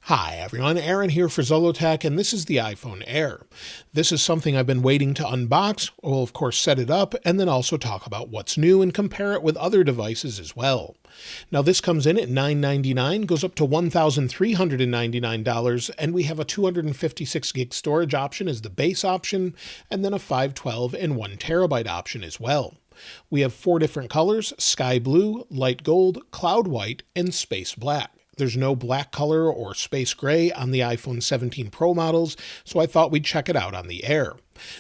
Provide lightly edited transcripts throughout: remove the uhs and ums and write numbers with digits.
Hi everyone, Aaron here for Zollotech, and this is the iPhone Air. This is something I've been waiting to unbox. We'll of course set it up and then also talk about what's new and compare it with other devices as well. Now this comes in at $999, goes up to $1,399, and we have a 256 gig storage option as the base option, and then a 512 and 1 terabyte option as well. We have 4 different colors: sky blue, light gold, cloud white, and space black. There's no black color or space gray on the iPhone 17 Pro models, so I thought we'd check it out on the Air.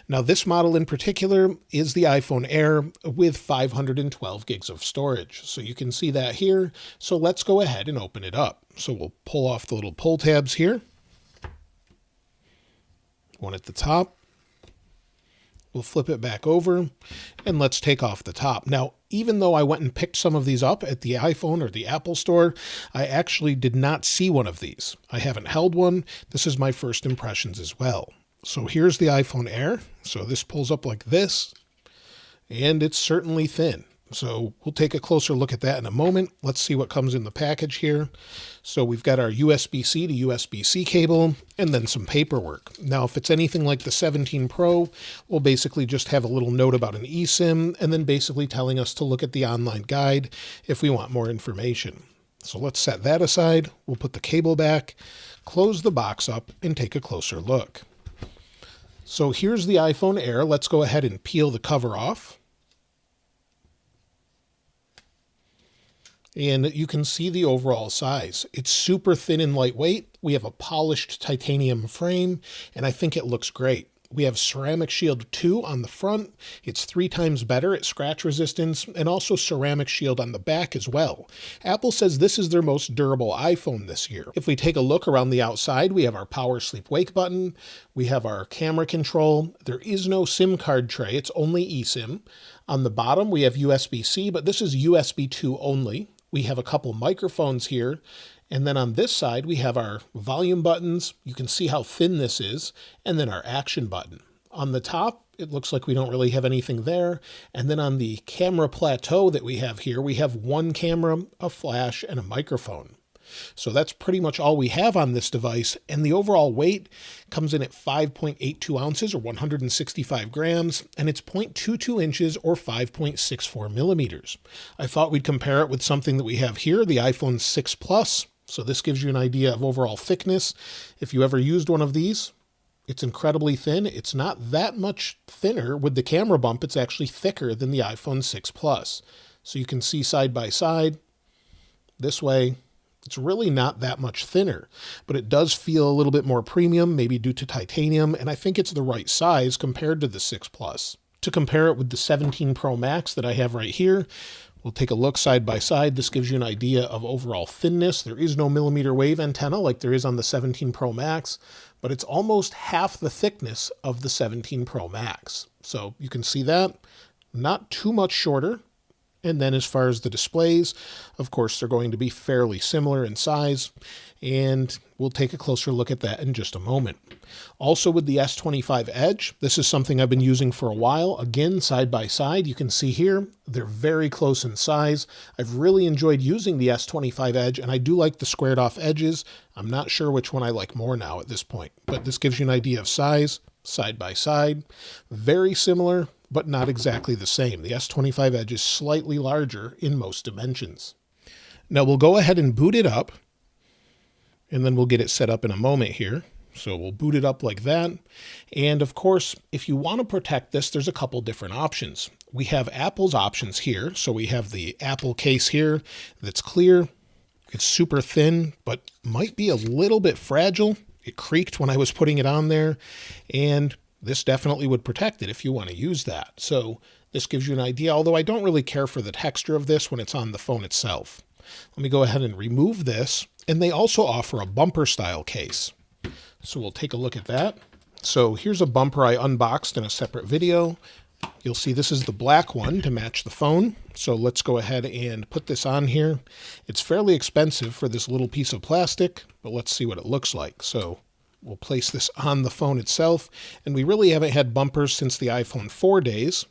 Now this model in particular is the iPhone Air with 512 gigs of storage. So you can see that here. So let's go ahead and open it up. So we'll pull off the little pull tabs here. One at the top. We'll flip it back over and let's take off the top. Now, even though I went and picked some of these up at the iPhone or the Apple store, I actually did not see one of these. I haven't held one. This is my first impressions as well. So here's the iPhone Air. So this pulls up like this, and it's certainly thin. So we'll take a closer look at that in a moment. Let's see what comes in the package here. So we've got our USB-C to USB-C cable and then some paperwork. Now, if it's anything like the 17 Pro, we'll basically just have a little note about an eSIM and then basically telling us to look at the online guide if we want more information. So let's set that aside. We'll put the cable back, close the box up, and take a closer look. So here's the iPhone Air. Let's go ahead and peel the cover off. And you can see the overall size. It's super thin and lightweight. We have a polished titanium frame, and I think it looks great. We have Ceramic Shield 2 on the front. It's 3 times better at scratch resistance, and also Ceramic Shield on the back as well. Apple says this is their most durable iPhone this year. If we take a look around the outside, we have our power sleep wake button. We have our camera control. There is no SIM card tray. It's only eSIM. On the bottom, we have USB-C, but this is USB 2 only. We have a couple microphones here, and then on this side we have our volume buttons. You can see how thin this is, and then our action button. On the top, it looks like we don't really have anything there, and then on the camera plateau that we have here, we have one camera, a flash, and a microphone. So that's pretty much all we have on this device, and the overall weight comes in at 5.82 ounces or 165 grams, and it's 0.22 inches or 5.64 millimeters. I thought we'd compare it with something that we have here, the iPhone 6 Plus. So this gives you an idea of overall thickness. If you ever used one of these, it's incredibly thin. It's not that much thinner with the camera bump. It's actually thicker than the iPhone 6 Plus. So you can see side by side, this way, it's really not that much thinner, but it does feel a little bit more premium, maybe due to titanium, and I think it's the right size compared to the 6 Plus. To compare it with the 17 Pro Max that I have right here, we'll take a look side by side. This gives you an idea of overall thinness. There is no millimeter wave antenna like there is on the 17 Pro Max, but it's almost half the thickness of the 17 Pro Max. So you can see that, not too much shorter. And then as far as the displays, of course, they're going to be fairly similar in size, and we'll take a closer look at that in just a moment. Also with the S25 Edge, this is something I've been using for a while. Again, side by side, you can see here, they're very close in size. I've really enjoyed using the S25 Edge, and I do like the squared off edges. I'm not sure which one I like more now at this point, but this gives you an idea of size, side by side. Very similar, but not exactly the same. The S25 Edge is slightly larger in most dimensions. Now we'll go ahead and boot it up, and then we'll get it set up in a moment here. So we'll boot it up like that. And of course, if you want to protect this, there's a couple different options. We have Apple's options here. So we have the Apple case here that's clear. It's super thin, but might be a little bit fragile. It creaked when I was putting it on there, and this definitely would protect it if you want to use that. So this gives you an idea, although I don't really care for the texture of this when it's on the phone itself. Let me go ahead and remove this. And they also offer a bumper style case. So we'll take a look at that. So here's a bumper I unboxed in a separate video. You'll see this is the black one to match the phone. So let's go ahead and put this on here. It's fairly expensive for this little piece of plastic, but let's see what it looks like. So we'll place this on the phone itself, and we really haven't had bumpers since the iPhone 4 days.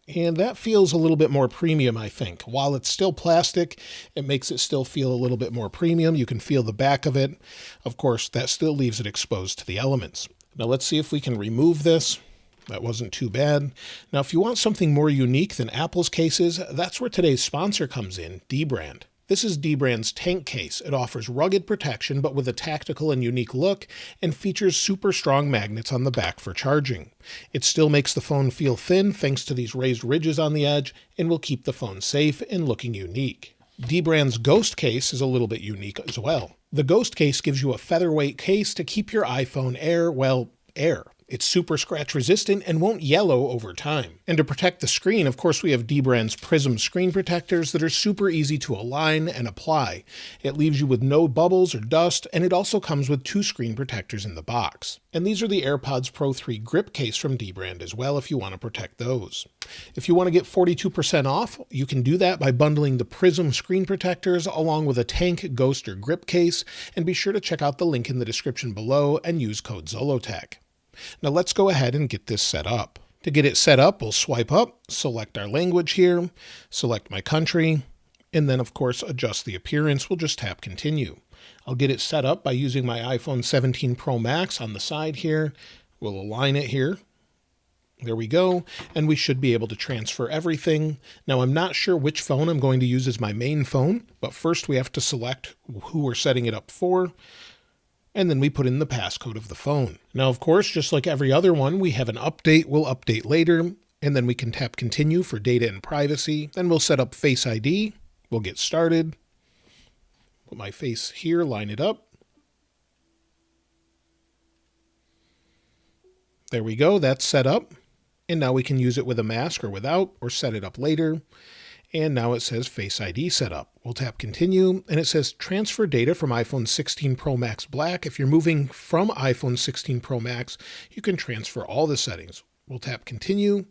And that feels a little bit more premium, I think. While it's still plastic, it makes it still feel a little bit more premium. You can feel the back of it. Of course, that still leaves it exposed to the elements. Now let's see if we can remove this. That wasn't too bad. Now, if you want something more unique than Apple's cases, that's where today's sponsor comes in, dbrand. This is dbrand's tank case. It offers rugged protection, but with a tactical and unique look, and features super strong magnets on the back for charging. It still makes the phone feel thin thanks to these raised ridges on the edge, and will keep the phone safe and looking unique. dbrand's Ghost case is a little bit unique as well. The Ghost case gives you a featherweight case to keep your iPhone air. It's super scratch resistant and won't yellow over time. And to protect the screen, of course, we have dbrand's Prism screen protectors that are super easy to align and apply. It leaves you with no bubbles or dust, and it also comes with 2 screen protectors in the box. And these are the AirPods Pro 3 grip case from dbrand as well if you want to protect those. If you want to get 42% off, you can do that by bundling the Prism screen protectors along with a Tank Ghost or grip case, and be sure to check out the link in the description below and use code Zollotech. Now let's go ahead and get this set up. To get it set up, we'll swipe up, select our language here, select my country, and then of course adjust the appearance. We'll just tap continue. I'll get it set up by using my iPhone 17 Pro Max on the side here. We'll align it here. There we go, and we should be able to transfer everything. Now I'm not sure which phone I'm going to use as my main phone, but first we have to select who we're setting it up for. And then we put in the passcode of the phone. Now, of course, just like every other one, we have an update. We'll update later, and then we can tap continue for data and privacy. Then we'll set up Face ID. We'll get started. Put my face here, line it up. There we go, that's set up. And now we can use it with a mask or without, or set it up later. And now it says Face ID setup. We'll tap continue, and it says transfer data from iPhone 16 Pro Max Black. If you're moving from iPhone 16 Pro Max, you can transfer all the settings. We'll tap continue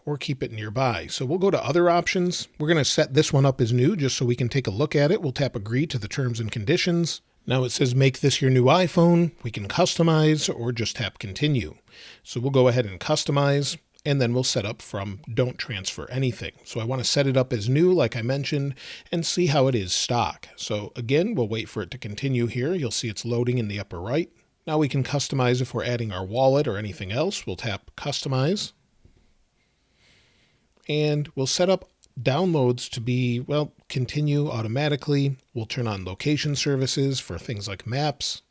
or keep it nearby. So we'll go to other options. We're going to set this one up as new just so we can take a look at it. We'll tap agree to the terms and conditions. Now it says make this your new iPhone. We can customize or just tap continue. So we'll go ahead and customize. And then we'll set up from don't transfer anything. So I want to set it up as new, like I mentioned, and see how it is stock. So again, we'll wait for it to continue here. You'll see it's loading in the upper right. Now we can customize if we're adding our wallet or anything else. We'll tap customize. And we'll set up downloads to be, well, continue automatically. We'll turn on location services for things like maps.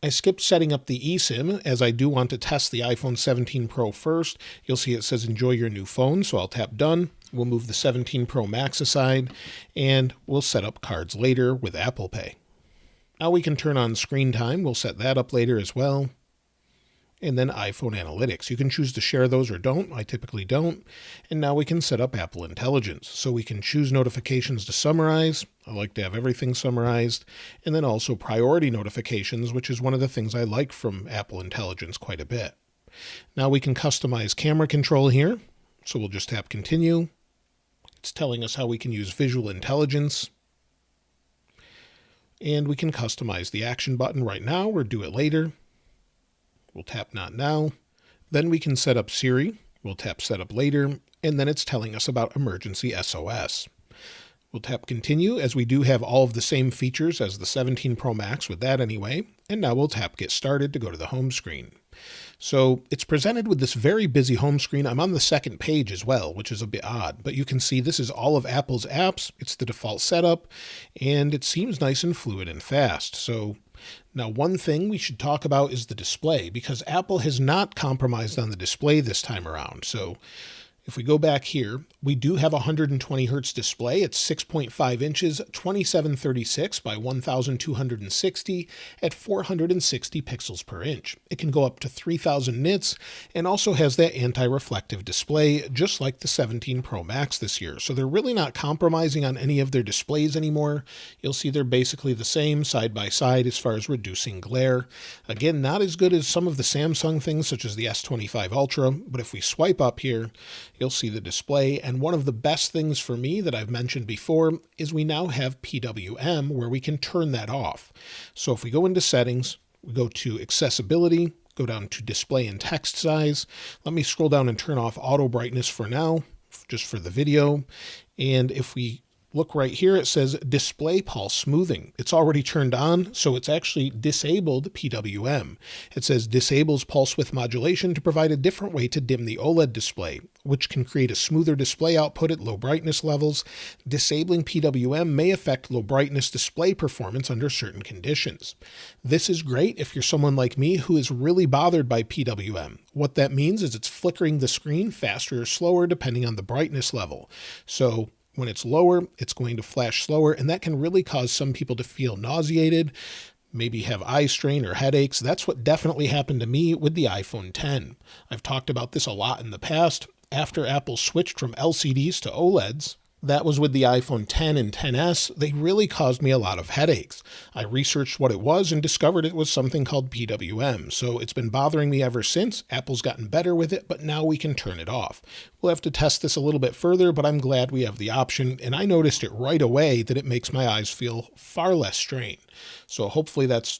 I skipped setting up the eSIM as I do want to test the iPhone 17 Pro first. You'll see it says enjoy your new phone, so I'll tap done. We'll move the 17 Pro Max aside, and we'll set up cards later with Apple Pay. Now we can turn on screen time. We'll set that up later as well. And then iPhone Analytics. You can choose to share those or don't. I typically don't. And now we can set up Apple Intelligence. So we can choose notifications to summarize. I like to have everything summarized. And then also priority notifications, which is one of the things I like from Apple Intelligence quite a bit. Now we can customize camera control here. So we'll just tap continue. It's telling us how we can use visual intelligence. And we can customize the action button right now or do it later. We'll tap not now. Then we can set up Siri. We'll tap set up later. And then it's telling us about emergency SOS. We'll tap continue as we do have all of the same features as the 17 Pro Max with that anyway. And now we'll tap get started to go to the home screen. So it's presented with this very busy home screen. I'm on the second page as well, which is a bit odd, but you can see this is all of Apple's apps. It's the default setup, and it seems nice and fluid and fast. So now one thing we should talk about is the display, because Apple has not compromised on the display this time around. So if we go back here, we do have a 120 hertz display. It's 6.5 inches, 2736 by 1260 at 460 pixels per inch. It can go up to 3000 nits and also has that anti-reflective display, just like the 17 Pro Max this year. So they're really not compromising on any of their displays anymore. You'll see they're basically the same side by side as far as reducing glare. Again, not as good as some of the Samsung things such as the S25 Ultra, but if we swipe up here, you'll see the display. And one of the best things for me that I've mentioned before is we now have PWM where we can turn that off. So if we go into settings, we go to accessibility, go down to display and text size. Let me scroll down and turn off auto brightness for now. just for the video. And if we look right here, it says display pulse smoothing. It's already turned on, so it's actually disabled PWM. It says disables pulse width modulation to provide a different way to dim the OLED display, which can create a smoother display output at low brightness levels. Disabling PWM may affect low brightness display performance under certain conditions. This is great if you're someone like me who is really bothered by PWM. What that means is it's flickering the screen faster or slower depending on the brightness level. So when it's lower, it's going to flash slower, and that can really cause some people to feel nauseated, maybe have eye strain or headaches. That's what definitely happened to me with the iPhone X. I've talked about this a lot in the past. After Apple switched from LCDs to OLEDs, that was with the iPhone X and XS, they really caused me a lot of headaches. I researched what it was and discovered it was something called PWM. So it's been bothering me ever since. Apple's gotten better with it, but now we can turn it off. We'll have to test this a little bit further, but I'm glad we have the option, and I noticed it right away that it makes my eyes feel far less strain. So hopefully that's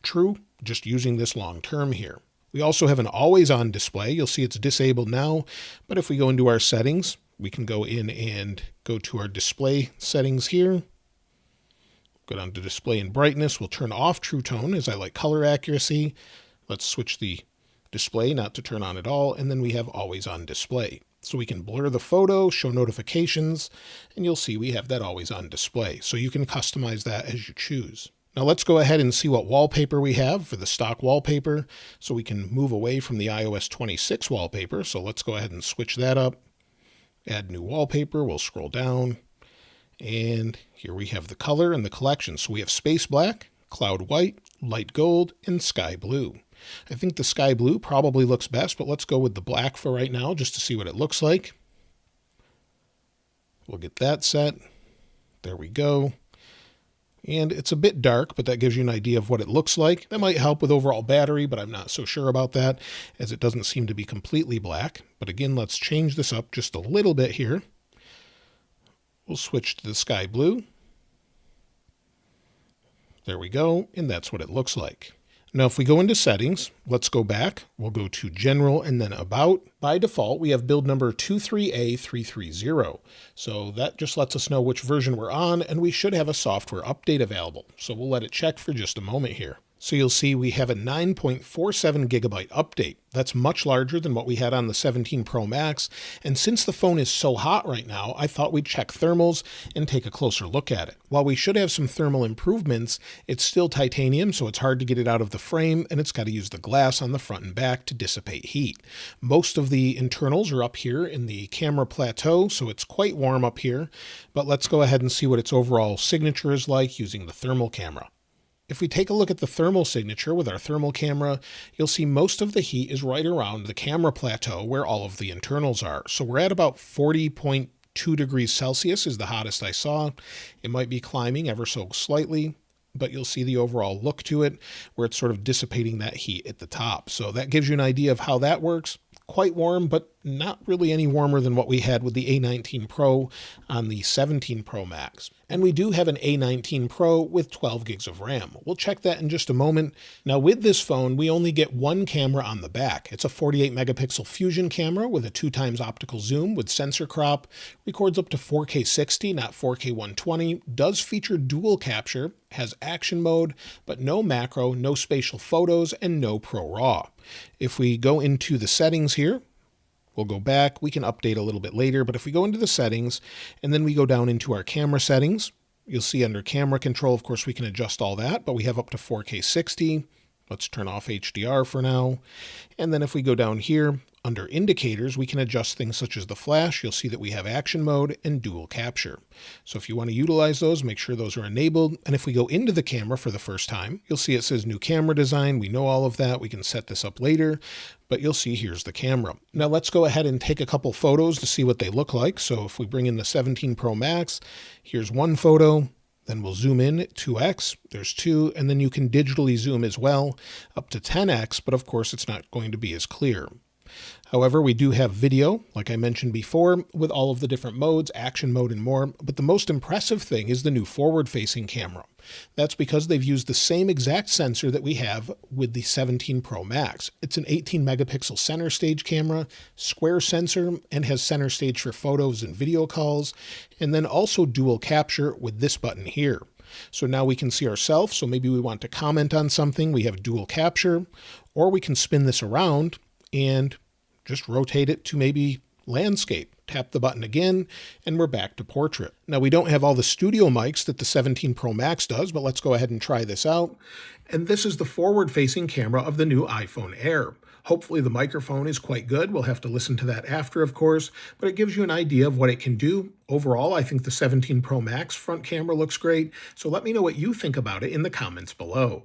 true, just using this long term here. We also have an always-on display. You'll see it's disabled now, but if we go into our settings, we can go in and go to our display settings here. Go down to display and brightness. We'll turn off True Tone as I like color accuracy. Let's switch the display not to turn on at all. And then we have always on display. So we can blur the photo, show notifications, and you'll see we have that always on display. So you can customize that as you choose. Now let's go ahead and see what wallpaper we have for the stock wallpaper. So we can move away from the iOS 26 wallpaper. So let's go ahead and switch that up. Add new wallpaper, we'll scroll down, and here we have the color and the collection. So we have space black, cloud white, light gold, and sky blue. I think the sky blue probably looks best, but let's go with the black for right now just to see what it looks like. We'll get that set. There we go. And it's a bit dark, but that gives you an idea of what it looks like. That might help with overall battery, but I'm not so sure about that, as it doesn't seem to be completely black. But again, let's change this up just a little bit here. We'll switch to the sky blue. There we go, and that's what it looks like. Now, if we go into settings, let's go back. We'll go to general and then about. By default, we have build number 23A330. So that just lets us know which version we're on, and we should have a software update available. So we'll let it check for just a moment here. So you'll see we have a 9.47 gigabyte update. That's much larger than what we had on the 17 Pro Max. And since the phone is so hot right now, I thought we'd check thermals and take a closer look at it. While we should have some thermal improvements, it's still titanium, so it's hard to get it out of the frame, and it's got to use the glass on the front and back to dissipate heat. Most of the internals are up here in the camera plateau, so it's quite warm up here. But let's go ahead and see what its overall signature is like using the thermal camera. If we take a look at the thermal signature with our thermal camera, you'll see most of the heat is right around the camera plateau where all of the internals are. So we're at about 40.2 degrees Celsius is the hottest I saw. It might be climbing ever so slightly, but you'll see the overall look to it where it's sort of dissipating that heat at the top. So that gives you an idea of how that works. Quite warm, but not really any warmer than what we had with the A19 Pro on the 17 Pro Max. And we do have an A19 Pro with 12 gigs of RAM. We'll check that in just a moment. Now with this phone, we only get one camera on the back. It's a 48 megapixel fusion camera with a 2x optical zoom with sensor crop, records up to 4K 60, not 4K 120, does feature dual capture, has action mode, but no macro, no spatial photos, and no Pro RAW. If we go into the settings here, we'll go back. We can update a little bit later, but if we go into the settings and then we go down into our camera settings, you'll see under camera control, of course, we can adjust all that, but we have up to 4K 60. Let's turn off HDR for now. And then if we go down here under indicators, we can adjust things such as the flash. You'll see that we have action mode and dual capture. So if you want to utilize those, make sure those are enabled. And if we go into the camera for the first time, you'll see it says new camera design. We know all of that. We can set this up later, but you'll see here's the camera. Now let's go ahead and take a couple photos to see what they look like. So if we bring in the 17 Pro Max, here's one photo. Then we'll zoom in at 2x, there's 2, and then you can digitally zoom as well up to 10x, but of course it's not going to be as clear. However, we do have video, like I mentioned before, with all of the different modes, action mode and more, but the most impressive thing is the new forward-facing camera. That's because they've used the same exact sensor that we have with the 17 Pro Max. It's an 18 megapixel center stage camera, square sensor, and has center stage for photos and video calls, and then also dual capture with this button here. So now we can see ourselves, so maybe we want to comment on something, we have dual capture, or we can spin this around and just rotate it to maybe landscape. Tap the button again, and we're back to portrait. Now, we don't have all the studio mics that the 17 Pro Max does, but let's go ahead and try this out. And this is the forward-facing camera of the new iPhone Air. Hopefully the microphone is quite good. We'll have to listen to that after, of course, but it gives you an idea of what it can do. Overall, I think the 17 Pro Max front camera looks great, so let me know what you think about it in the comments below.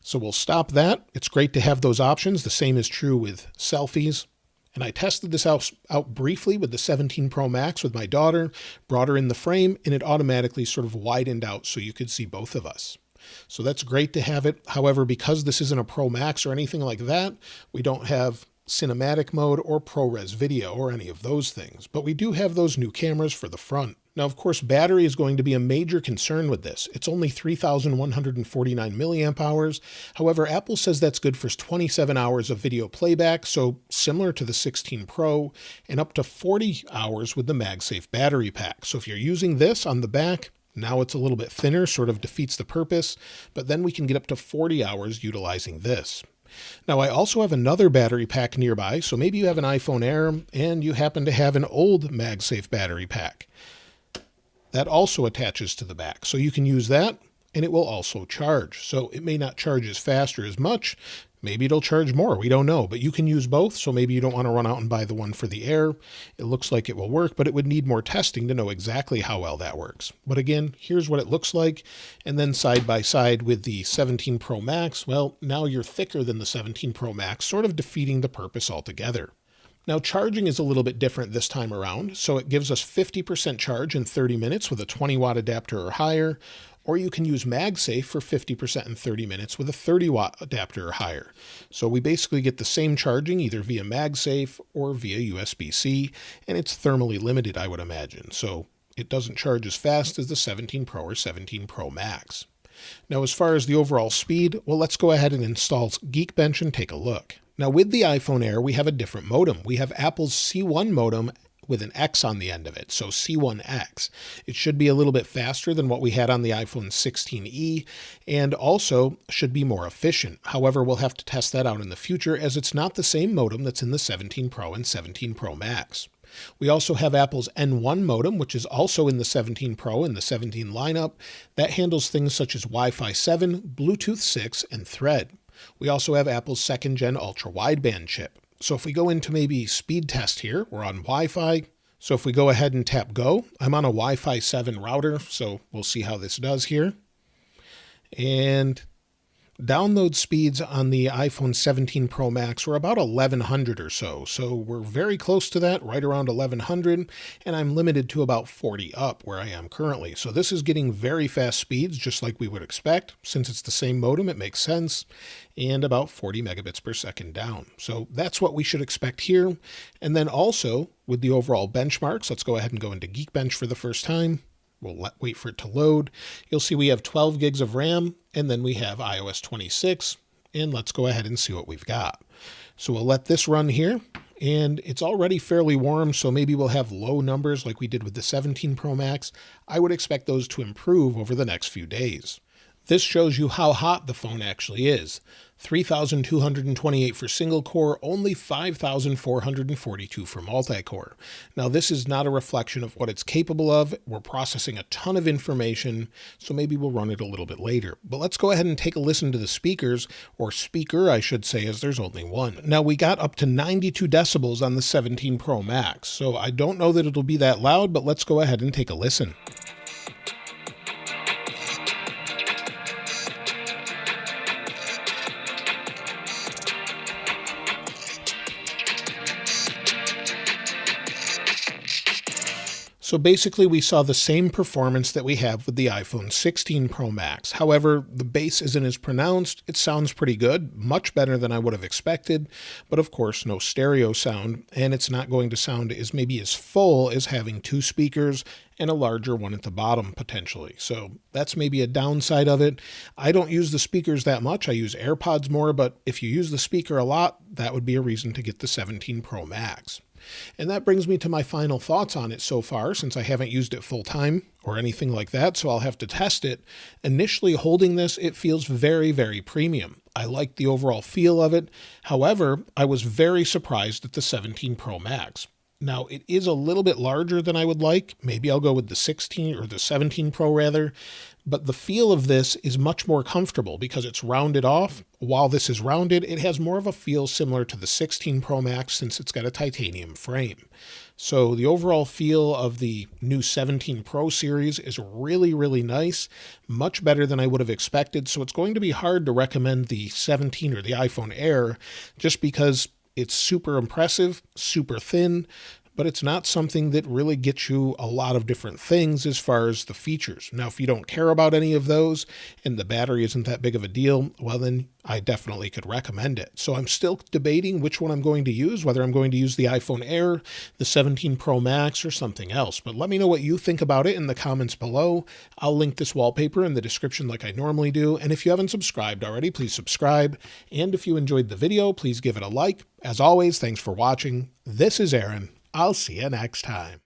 So we'll stop that. It's great to have those options. The same is true with selfies. And I tested this out briefly with the 17 Pro Max with my daughter, brought her in the frame, and it automatically sort of widened out so you could see both of us. So that's great to have it. However, because this isn't a Pro Max or anything like that, we don't have cinematic mode or ProRes video or any of those things. But we do have those new cameras for the front. Now, of course, battery is going to be a major concern with this. It's only 3,149 milliamp hours. However, Apple says that's good for 27 hours of video playback, so similar to the 16 Pro, and up to 40 hours with the MagSafe battery pack. So if you're using this on the back, now it's a little bit thinner, sort of defeats the purpose, but then we can get up to 40 hours utilizing this. Now, I also have another battery pack nearby, so maybe you have an iPhone Air and you happen to have an old MagSafe battery pack. That also attaches to the back, so you can use that, and it will also charge. So it may not charge as fast or as much. Maybe it'll charge more. We don't know, but you can use both, so maybe you don't want to run out and buy the one for the Air. It looks like it will work, but it would need more testing to know exactly how well that works. But again, here's what it looks like, and then side by side with the 17 Pro Max, well, now you're thicker than the 17 Pro Max, sort of defeating the purpose altogether. Now, charging is a little bit different this time around, so it gives us 50% charge in 30 minutes with a 20-watt adapter or higher, or you can use MagSafe for 50% in 30 minutes with a 30-watt adapter or higher. So we basically get the same charging either via MagSafe or via USB-C, and it's thermally limited, I would imagine, so it doesn't charge as fast as the 17 Pro or 17 Pro Max. Now, as far as the overall speed, well, let's go ahead and install Geekbench and take a look. Now, with the iPhone Air, we have a different modem. We have Apple's C1 modem with an X on the end of it, so C1X. It should be a little bit faster than what we had on the iPhone 16e, and also should be more efficient. However, we'll have to test that out in the future, as it's not the same modem that's in the 17 Pro and 17 Pro Max. We also have Apple's N1 modem, which is also in the 17 Pro and the 17 lineup. That handles things such as Wi-Fi 7, Bluetooth 6, and Thread. We also have Apple's second-gen ultra-wideband chip. So if we go into maybe speed test here, we're on Wi-Fi. So if we go ahead and tap go, I'm on a Wi-Fi 7 router, so we'll see how this does here. And download speeds on the iPhone 17 Pro Max were about 1100 or so. So we're very close to that, right around 1100, and I'm limited to about 40 up where I am currently. So this is getting very fast speeds, just like we would expect. Since it's the same modem, it makes sense, and about 40 megabits per second down. So that's what we should expect here. And then also with the overall benchmarks, let's go ahead and go into Geekbench for the first time. We'll wait for it to load. You'll see we have 12 gigs of RAM, and then we have iOS 26, and let's go ahead and see what we've got. So we'll let this run here, and it's already fairly warm, so maybe we'll have low numbers like we did with the 17 Pro Max. I would expect those to improve over the next few days. This shows you how hot the phone actually is. 3,228 for single core, only 5,442 for multi-core. Now, this is not a reflection of what it's capable of. We're processing a ton of information, so maybe we'll run it a little bit later. But let's go ahead and take a listen to the speakers, or speaker, I should say, as there's only one. Now, we got up to 92 decibels on the 17 Pro Max, so I don't know that it'll be that loud, but let's go ahead and take a listen. So basically we saw the same performance that we have with the iPhone 16 Pro Max. However, the bass isn't as pronounced. It sounds pretty good, much better than I would have expected, but of course no stereo sound, and it's not going to sound maybe as full as having two speakers and a larger one at the bottom potentially. So that's maybe a downside of it. I don't use the speakers that much. I use AirPods more, but if you use the speaker a lot, that would be a reason to get the 17 Pro Max. And that brings me to my final thoughts on it so far, since I haven't used it full time or anything like that, so I'll have to test it. Initially holding this, it feels very, very premium. I like the overall feel of it. However, I was very surprised at the 17 Pro Max. Now, it is a little bit larger than I would like. Maybe I'll go with the 16 or the 17 Pro rather. But the feel of this is much more comfortable because it's rounded off. While this is rounded, it has more of a feel similar to the 16 Pro Max since it's got a titanium frame. So the overall feel of the new 17 Pro series is really, really nice, much better than I would have expected. So it's going to be hard to recommend the 17 or the iPhone Air just because it's super impressive, super thin, but it's not something that really gets you a lot of different things as far as the features. Now, if you don't care about any of those and the battery isn't that big of a deal, well, then I definitely could recommend it. So I'm still debating which one I'm going to use, whether I'm going to use the iPhone Air, the 17 Pro Max, or something else. But let me know what you think about it in the comments below. I'll link this wallpaper in the description like I normally do. And if you haven't subscribed already, please subscribe. And if you enjoyed the video, please give it a like. As always, thanks for watching. This is Aaron. I'll see you next time.